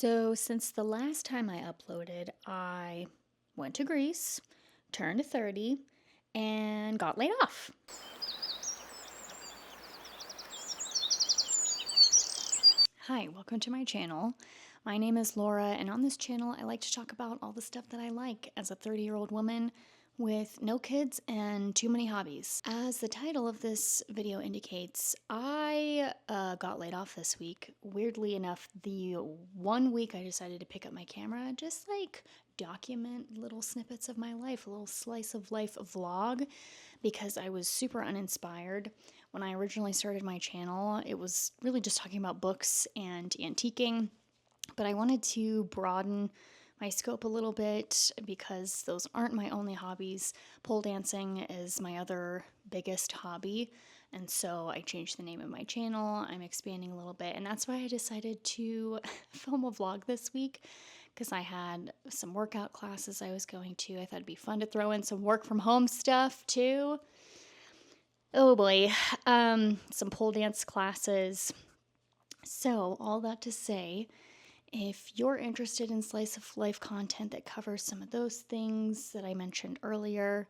So, since the last time I uploaded, I went to Greece, turned 30, and got laid off. Hi, welcome to my channel. My name is Laura, and on this channel, I like to talk about all the stuff that I like as a 30-year-old woman with no kids and too many hobbies. As the title of this video indicates, I got laid off this week. Weirdly enough, the 1 week I decided to pick up my camera, just like document little snippets of my life, a little slice of life vlog, because I was super uninspired. When I originally started my channel, it was really just talking about books and antiquing, but I wanted to broaden my scope a little bit because those aren't my only hobbies. Pole dancing is my other biggest hobby, and so I changed the name of my channel. I'm expanding a little bit, and that's why I decided to film a vlog this week, because I had some workout classes I was going to. I thought it'd be fun to throw in some work from home stuff too. Oh boy, some pole dance classes. So, all that to say, if you're interested in slice of life content that covers some of those things that I mentioned earlier,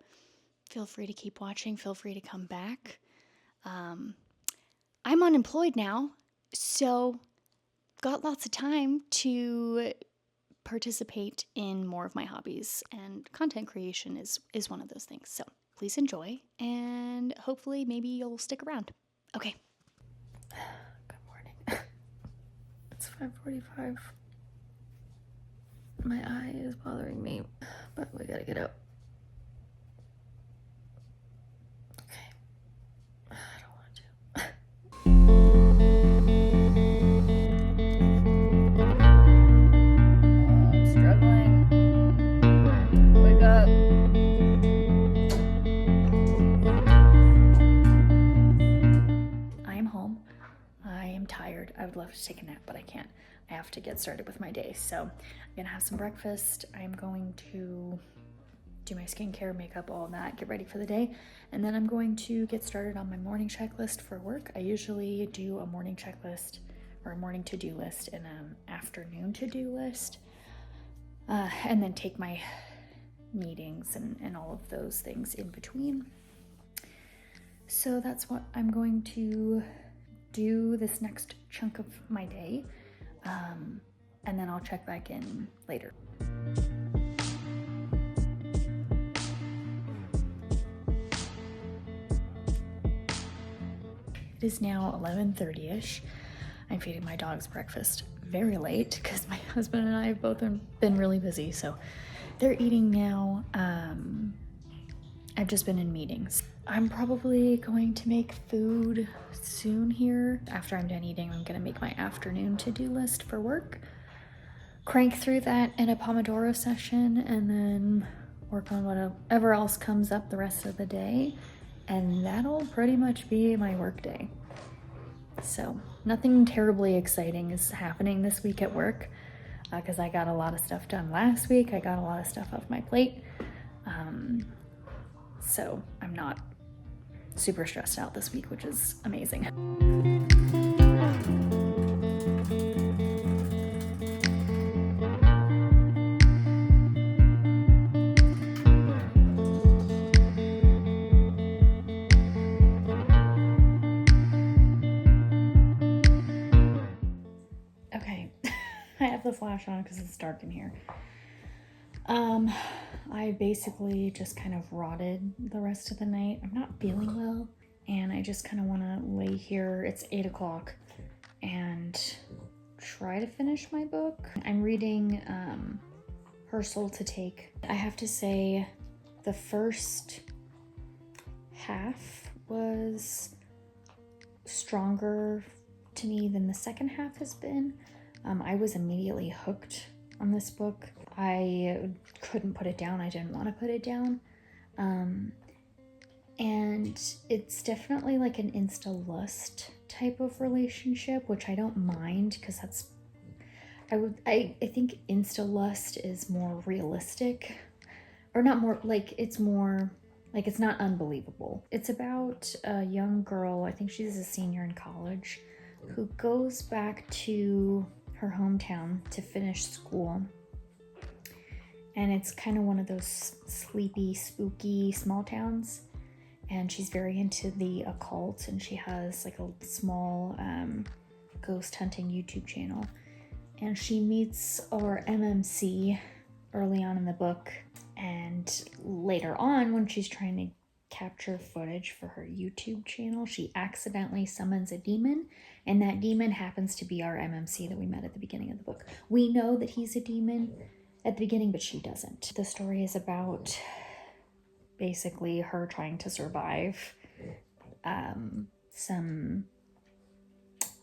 feel free to keep watching, feel free to come back. I'm unemployed now, so got lots of time to participate in more of my hobbies, and content creation is one of those things. So please enjoy, and hopefully maybe you'll stick around. Okay. Good morning. It's 5:45. My eye is bothering me, but we gotta get up. Okay. I don't want to. I'm struggling. Wake up. I am home. I am tired. I would love to take a nap, but I can't. I have to get started with my day. So I'm gonna have some breakfast. I'm going to do my skincare, makeup, all of that, get ready for the day. And then I'm going to get started on my morning checklist for work. I usually do a morning checklist or a morning to-do list and an afternoon to-do list. And then take my meetings and all of those things in between. So that's what I'm going to do this next chunk of my day. And then I'll check back in later. It is now 11:30ish. I'm feeding my dogs breakfast very late because my husband and I have both been really busy, so they're eating now. I've just been in meetings. I'm probably going to make food soon here. After I'm done eating, I'm gonna make my afternoon to-do list for work, crank through that in a Pomodoro session, and then work on whatever else comes up the rest of the day. And that'll pretty much be my work day. So nothing terribly exciting is happening this week at work because I got a lot of stuff done last week. I got a lot of stuff off my plate. So I'm not super stressed out this week, which is amazing. Okay, I have the flash on because it's dark in here. I basically just kind of rotted the rest of the night. I'm not feeling well, and I just kind of want to lay here. It's 8 o'clock and try to finish my book. I'm reading Her Soul to Take. I have to say the first half was stronger to me than the second half has been. I was immediately hooked on this book. I couldn't put it down. I didn't want to put it down. And it's definitely like an insta-lust type of relationship, which I don't mind because that's, I think insta-lust is more realistic, or not more, like it's more, like it's not unbelievable. It's about a young girl, I think she's a senior in college, who goes back to her hometown to finish school. And it's kind of one of those sleepy, spooky small towns. And she's very into the occult, and she has like a small ghost hunting YouTube channel. And she meets our MMC early on in the book, and later on when she's trying to capture footage for her YouTube channel, she accidentally summons a demon, and that demon happens to be our MMC that we met at the beginning of the book. We know that he's a demon at the beginning, but she doesn't. The story is about basically her trying to survive some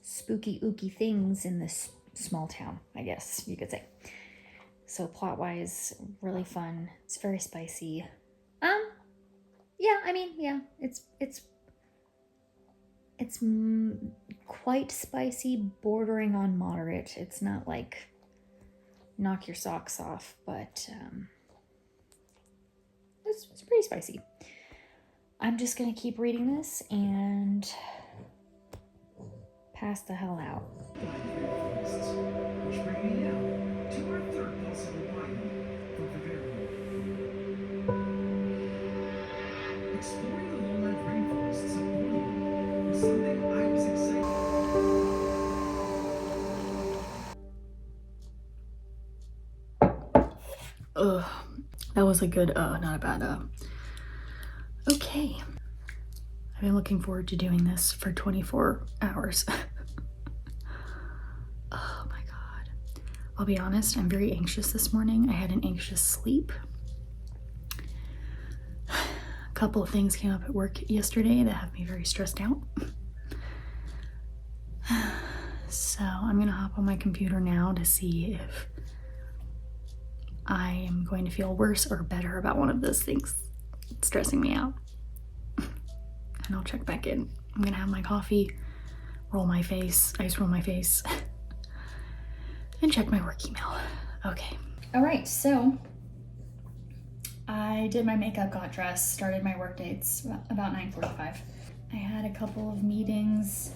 spooky ooky things in this small town, I guess you could say. So plot-wise, really fun. It's very spicy. It's quite spicy, bordering on moderate. It's not like knock your socks off, but it's pretty spicy. I'm just gonna keep reading this and pass the hell out. Which bring me now to our third possible item for Bavaria. Exploring the lowland rainforests of Borneo was something I was excited. That was a good, not a bad, Okay. I've been looking forward to doing this for 24 hours. Oh my God. I'll be honest, I'm very anxious this morning. I had an anxious sleep. A couple of things came up at work yesterday that have me very stressed out. So I'm gonna hop on my computer now to see if I am going to feel worse or better about one of those things stressing me out. And I'll check back in. I'm gonna have my coffee, roll my face, ice roll my face, and check my work email. Okay. All right, so I did my makeup, got dressed, started my work dates about 9:45. I had a couple of meetings.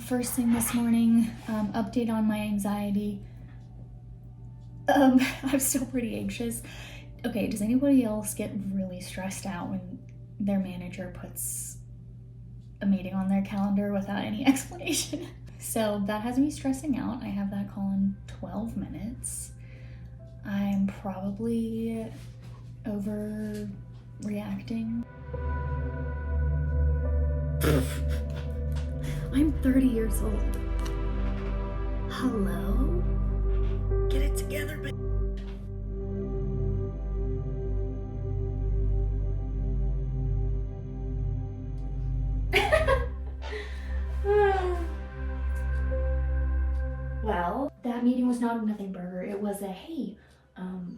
First thing this morning, update on my anxiety. I'm still pretty anxious. Okay, does anybody else get really stressed out when their manager puts a meeting on their calendar without any explanation? So that has me stressing out. I have that call in 12 minutes. I'm probably overreacting. I'm 30 years old. Hello? Get it together, baby. Well, that meeting was not a nothing burger. It was a, hey,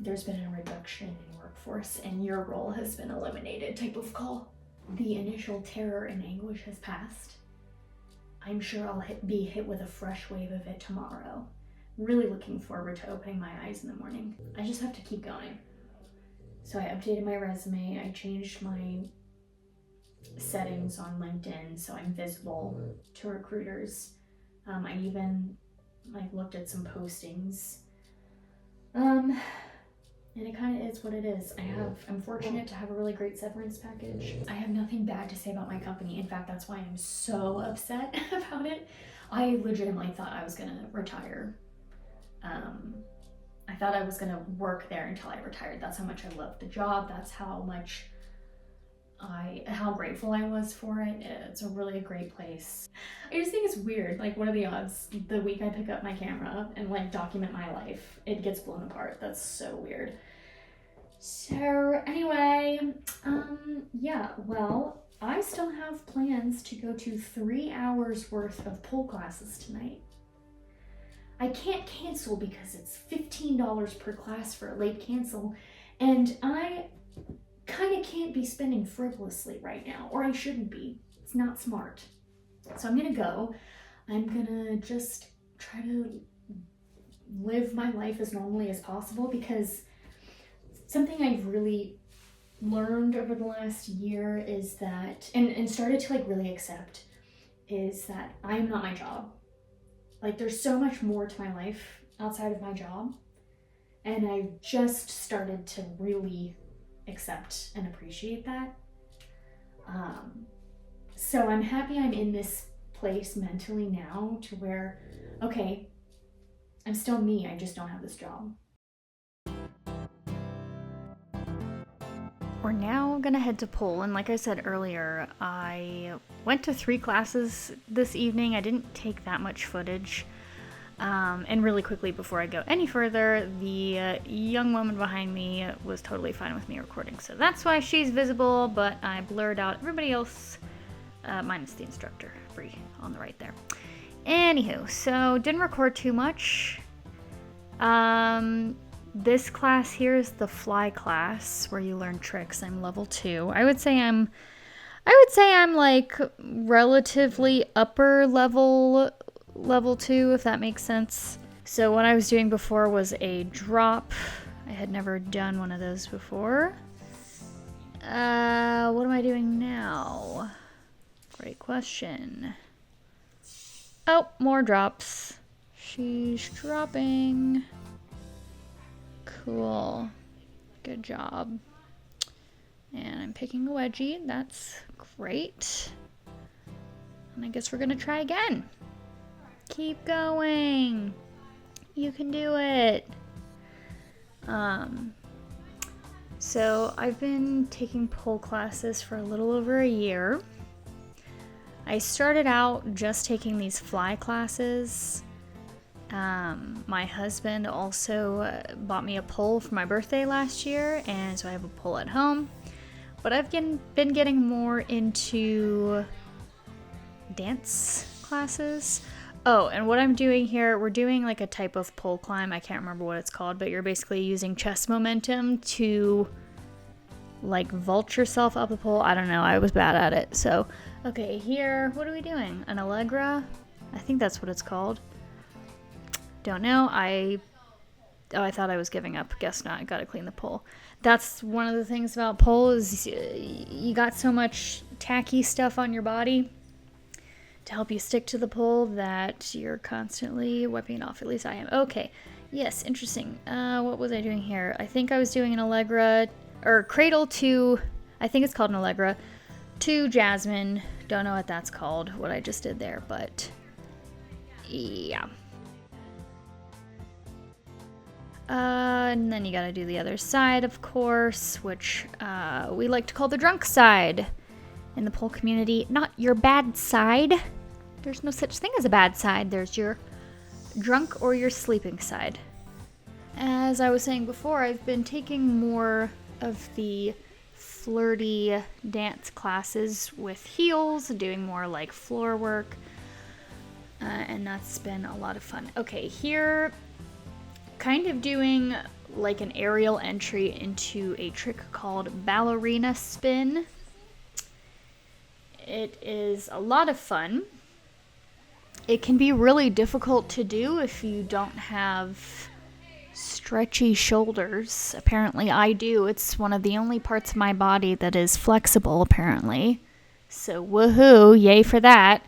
there's been a reduction in workforce and your role has been eliminated type of call. The initial terror and anguish has passed. I'm sure I'll be hit with a fresh wave of it tomorrow. Really looking forward to opening my eyes in the morning. I just have to keep going. So I updated my resume. I changed my settings on LinkedIn so I'm visible to recruiters. I even looked at some postings. And it kind of is what it is. I'm fortunate to have a really great severance package. I have nothing bad to say about my company. In fact, that's why I'm so upset about it. I legitimately thought I was gonna retire. I thought I was gonna work there until I retired. That's how much I loved the job. That's how grateful I was for it. It's a really great place. I just think it's weird. Like, what are the odds the week I pick up my camera and document my life, it gets blown apart? That's so weird. So anyway, yeah, well, I still have plans to go to 3 hours worth of pole classes tonight. I can't cancel because it's $15 per class for a late cancel, and I kind of can't be spending frivolously right now, or I shouldn't be. It's not smart. So I'm gonna go. I'm gonna just try to live my life as normally as possible, because something I've really learned over the last year is that, and started to really accept, is that I am not my job. Like, there's so much more to my life outside of my job. And I just started to really accept and appreciate that. So I'm happy I'm in this place mentally now to where, okay, I'm still me, I just don't have this job. We're now gonna head to pole, and like I said earlier, I went to 3 classes this evening. I didn't take that much footage. And really quickly, before I go any further, the young woman behind me was totally fine with me recording, so that's why she's visible, but I blurred out everybody else, minus the instructor, Bree, on the right there. Anywho, so didn't record too much. This class here is the fly class where you learn tricks. I'm level 2. I would say I'm like relatively upper level 2, if that makes sense. So what I was doing before was a drop. I had never done one of those before. What am I doing now? Great question. Oh, more drops. She's dropping. Cool. Good job. And I'm picking a wedgie. That's great. And I guess we're gonna try again. Keep going. You can do it. So I've been taking pole classes for a little over a year. I started out just taking these fly classes. My husband also bought me a pole for my birthday last year, and so I have a pole at home. But I've been getting more into dance classes. Oh, and what I'm doing here, we're doing like a type of pole climb. I can't remember what it's called, but you're basically using chest momentum to like vault yourself up the pole. I don't know, I was bad at it. So, okay, here, what are we doing? An Allegra? I think that's what it's called. Don't know. I thought I was giving up. Guess not. I gotta clean the pole. That's one of the things about pole is you got so much tacky stuff on your body to help you stick to the pole that you're constantly wiping it off. At least I am. Okay. Yes, interesting. What was I doing here? I think I was doing an Allegra, or cradle to, I think it's called an Allegra, to Jasmine. Don't know what that's called, what I just did there, but yeah. And then you gotta do the other side, of course, which we like to call the drunk side in the pole community. Not your bad side. There's no such thing as a bad side. There's your drunk or your sleeping side. As I was saying before, I've been taking more of the flirty dance classes with heels, doing more like floor work, and that's been a lot of fun. Okay, here, kind of doing like an aerial entry into a trick called ballerina spin. It is a lot of fun. It can be really difficult to do if you don't have stretchy shoulders. Apparently I do. It's one of the only parts of my body that is flexible, apparently. So woohoo, yay for that.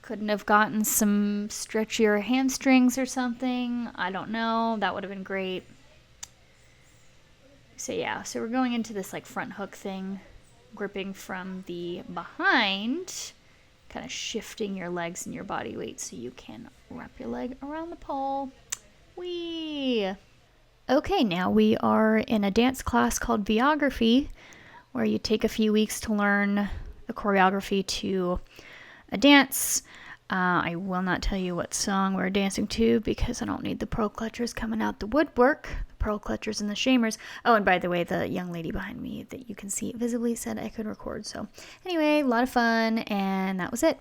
Couldn't have gotten some stretchier hamstrings or something. I don't know. That would have been great. So yeah, so we're going into this like front hook thing, gripping from the behind, kind of shifting your legs and your body weight so you can wrap your leg around the pole. Whee! Okay, now we are in a dance class called Viography, where you take a few weeks to learn the choreography to a dance. I will not tell you what song we're dancing to because I don't need the pearl clutchers coming out the woodwork. The pearl clutchers and the shamers. Oh, and by the way, the young lady behind me that you can see visibly said I could record. So anyway, a lot of fun, and that was it.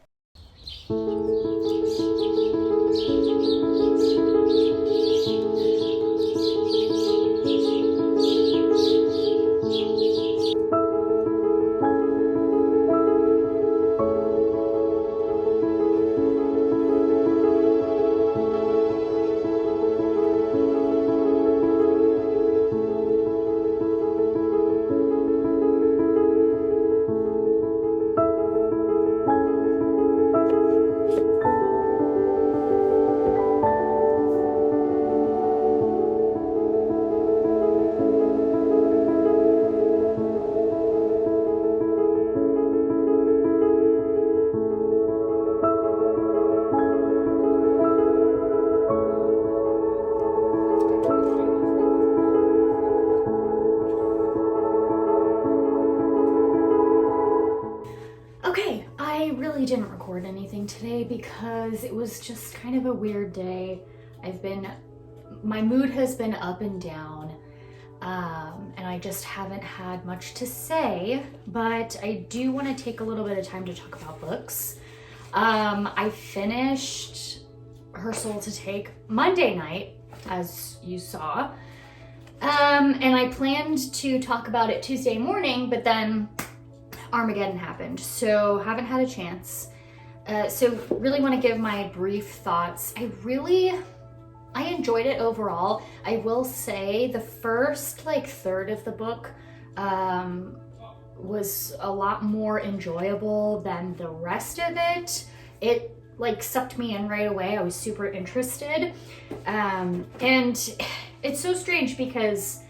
really didn't record anything today because it was just kind of a weird day. My mood has been up and down, and I just haven't had much to say, but I do want to take a little bit of time to talk about books. I finished Her Soul to Take Monday night, as you saw, and I planned to talk about it Tuesday morning, but then Armageddon happened, so haven't had a chance. So really want to give my brief thoughts. I enjoyed it overall. I will say the first third of the book was a lot more enjoyable than the rest of it. It sucked me in right away. I was super interested. And it's so strange because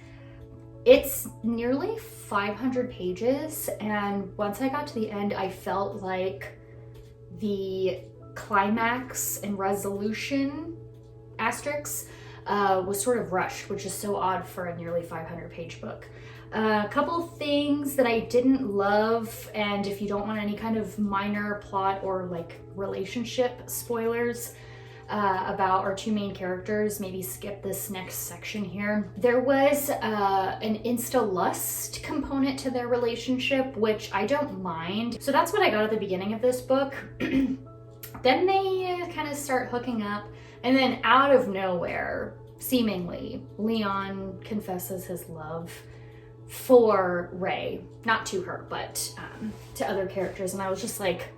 it's nearly 500 pages, and once I got to the end, I felt like the climax and resolution asterisks was sort of rushed, which is so odd for a nearly 500-page book. A couple things that I didn't love, and if you don't want any kind of minor plot or relationship spoilers about our two main characters, maybe skip this next section here. There was an insta-lust component to their relationship, which I don't mind. So that's what I got at the beginning of this book. Then they kind of start hooking up, and then out of nowhere, seemingly, Leon confesses his love for Ray, not to her, but to other characters. And I was just like,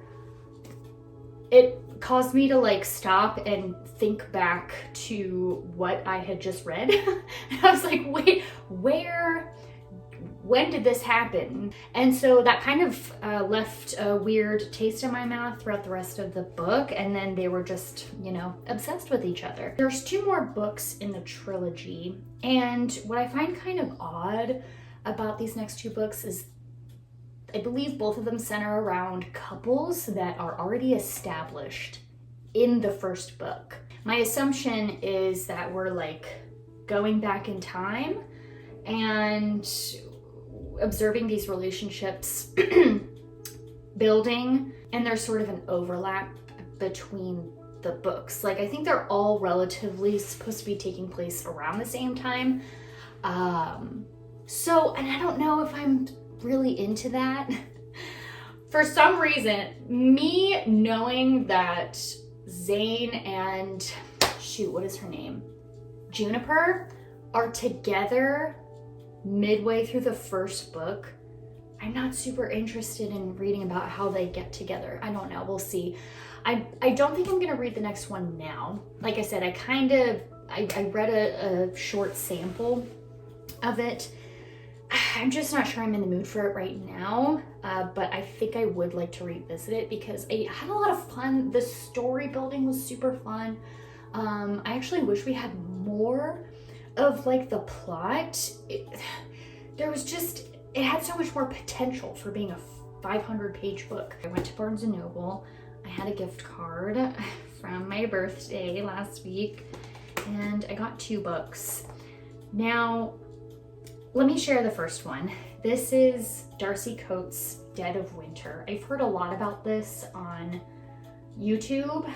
it caused me to stop and think back to what I had just read. And I was like, wait, when did this happen? And so that kind of left a weird taste in my mouth throughout the rest of the book. And then they were just, obsessed with each other. There's 2 more books in the trilogy. And what I find kind of odd about these next 2 books is I believe both of them center around couples that are already established in the first book. My assumption is that we're going back in time and observing these relationships building, and there's sort of an overlap between the books. I think they're all relatively supposed to be taking place around the same time. And I don't know if I'm really into that. For some reason, me knowing that Zane and what is her name? Juniper are together midway through the first book, I'm not super interested in reading about how they get together. I don't know, we'll see. I don't think I'm gonna read the next one now. Like I said, I read a short sample of it. I'm just not sure I'm in the mood for it right now, but I think I would like to revisit it because I had a lot of fun. The story building was super fun. I actually wish we had more of the plot. It had so much more potential for being a 500-page book. I went to Barnes & Noble. I had a gift card from my birthday last week, and I got 2 books. Now, let me share the first one. This is Darcy Coates' Dead of Winter. I've heard a lot about this on YouTube.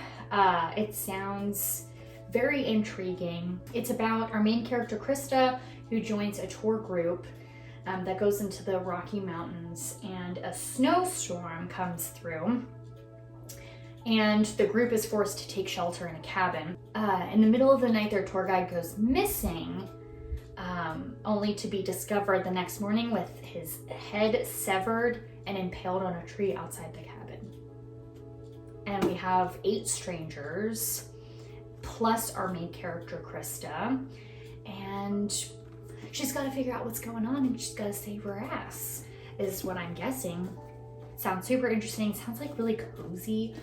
It sounds very intriguing. It's about our main character, Krista, who joins a tour group that goes into the Rocky Mountains, and a snowstorm comes through, and the group is forced to take shelter in a cabin. In the middle of the night, their tour guide goes missing, only to be discovered the next morning with his head severed and impaled on a tree outside the cabin. And we have 8 strangers, plus our main character, Krista, and she's got to figure out what's going on, and she's got to save her ass, is what I'm guessing. Sounds super interesting. Sounds really cozy.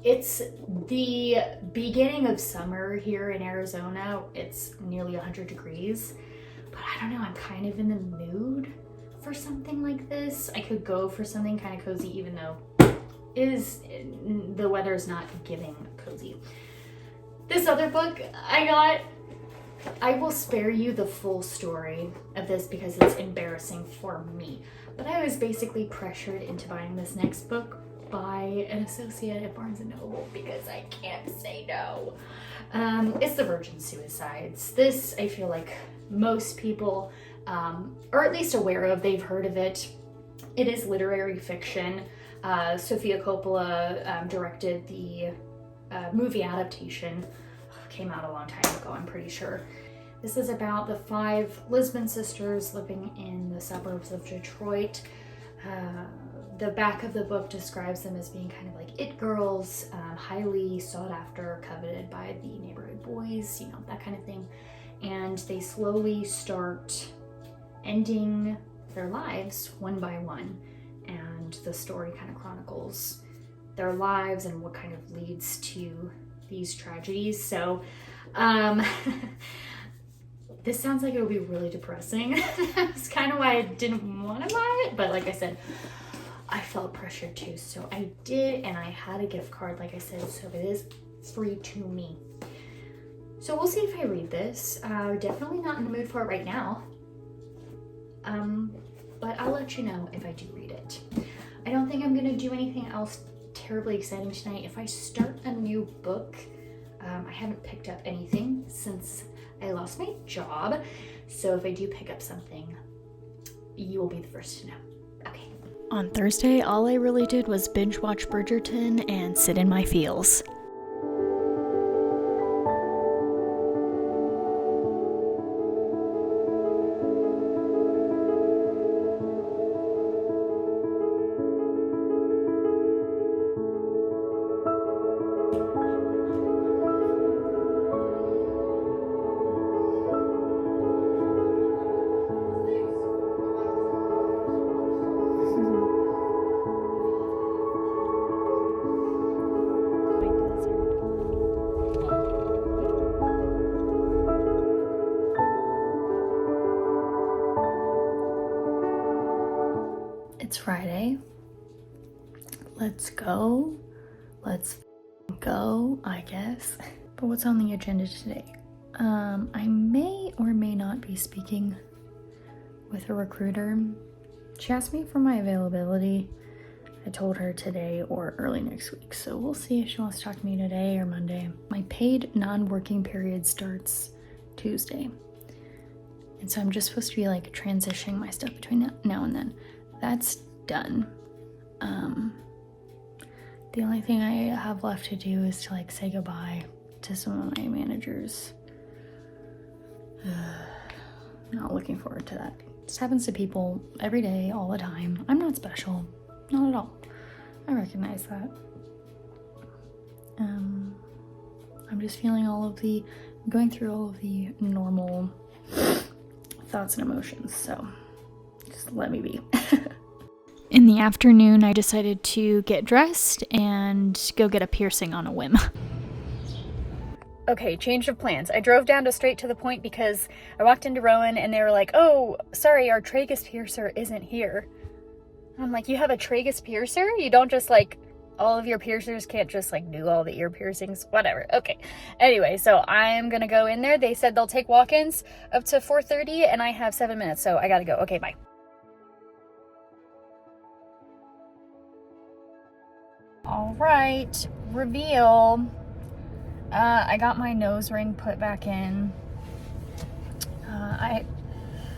It's the beginning of summer here in Arizona. It's nearly 100 degrees, but I don't know, I'm kind of in the mood for something like this. I could go for something kind of cozy, even though the weather is not giving cozy. This other book I got, I will spare you the full story of this because it's embarrassing for me, but I was basically pressured into buying this next book by an associate at Barnes & Noble because I can't say no. It's The Virgin Suicides. This, I feel like most people are at least aware of. They've heard of it. It is literary fiction. Sofia Coppola directed the movie adaptation. Came out a long time ago, I'm pretty sure. This is about the 5 Lisbon sisters living in the suburbs of Detroit. The back of the book describes them as being kind of like it girls, highly sought after, coveted by the neighborhood boys, you know, that kind of thing. And they slowly start ending their lives one by one. And the story kind of chronicles their lives and what kind of leads to these tragedies. So, this sounds like it would be really depressing. That's kind of why I didn't want to buy it. But like I said, I felt pressured too. So I did, and I had a gift card, like I said, so it is free to me. So we'll see if I read this. Definitely not in the mood for it right now. But I'll let you know if I do read it. I don't think I'm gonna do anything else terribly exciting tonight. If I start a new book, I haven't picked up anything since I lost my job. So if I do pick up something, you will be the first to know. Okay. On Thursday, all I really did was binge watch Bridgerton and sit in my feels. It's Friday. Let's go. Let's go, I guess. But what's on the agenda today? I may or may not be speaking with a recruiter. She asked me for my availability. I told her today or early next week, so we'll see if she wants to talk to me today or Monday. My paid non-working period starts Tuesday. And so I'm just supposed to be like transitioning my stuff between now and then. That's done. The only thing I have left to do is to like say goodbye to some of my managers. Not looking forward to that. This happens to people every day, all the time. I'm not special. Not at all. I recognize that. I'm just feeling going through all of the normal thoughts and emotions, so just let me be. In the afternoon, I decided to get dressed and go get a piercing on a whim. Okay, change of plans. I drove down to Straight to the Point because I walked into Rowan and they were like, oh, sorry, our tragus piercer isn't here. I'm like, you have a tragus piercer? You don't just like, all of your piercers can't just like do all the ear piercings? Whatever. Okay. Anyway, so I'm gonna go in there. They said they'll take walk-ins up to 4:30 and I have 7 minutes, so I gotta go. Okay, bye. All right, reveal. I got my nose ring put back in.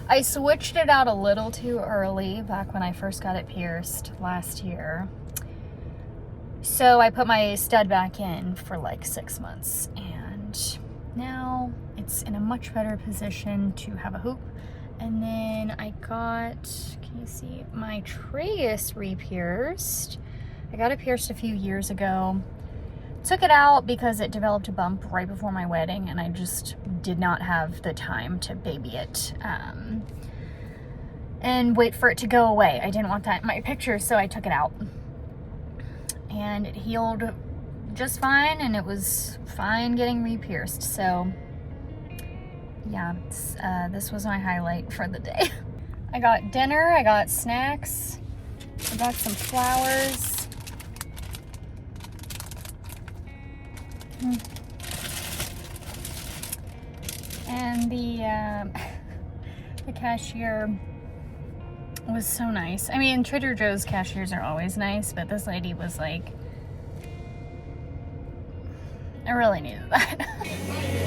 I switched it out a little too early back when I first got it pierced last year. So I put my stud back in for like 6 months, and now it's in a much better position to have a hoop. And then I got, can you see, my tragus re-pierced. I got it pierced a few years ago. Took it out because it developed a bump right before my wedding and I just did not have the time to baby it and wait for it to go away. I didn't want that in my picture, so I took it out. And it healed just fine, and it was fine getting re-pierced. So yeah, this was my highlight for the day. I got dinner, I got snacks, I got some flowers. And the cashier was so nice. I mean, Trader Joe's cashiers are always nice, but this lady was like, I really needed that.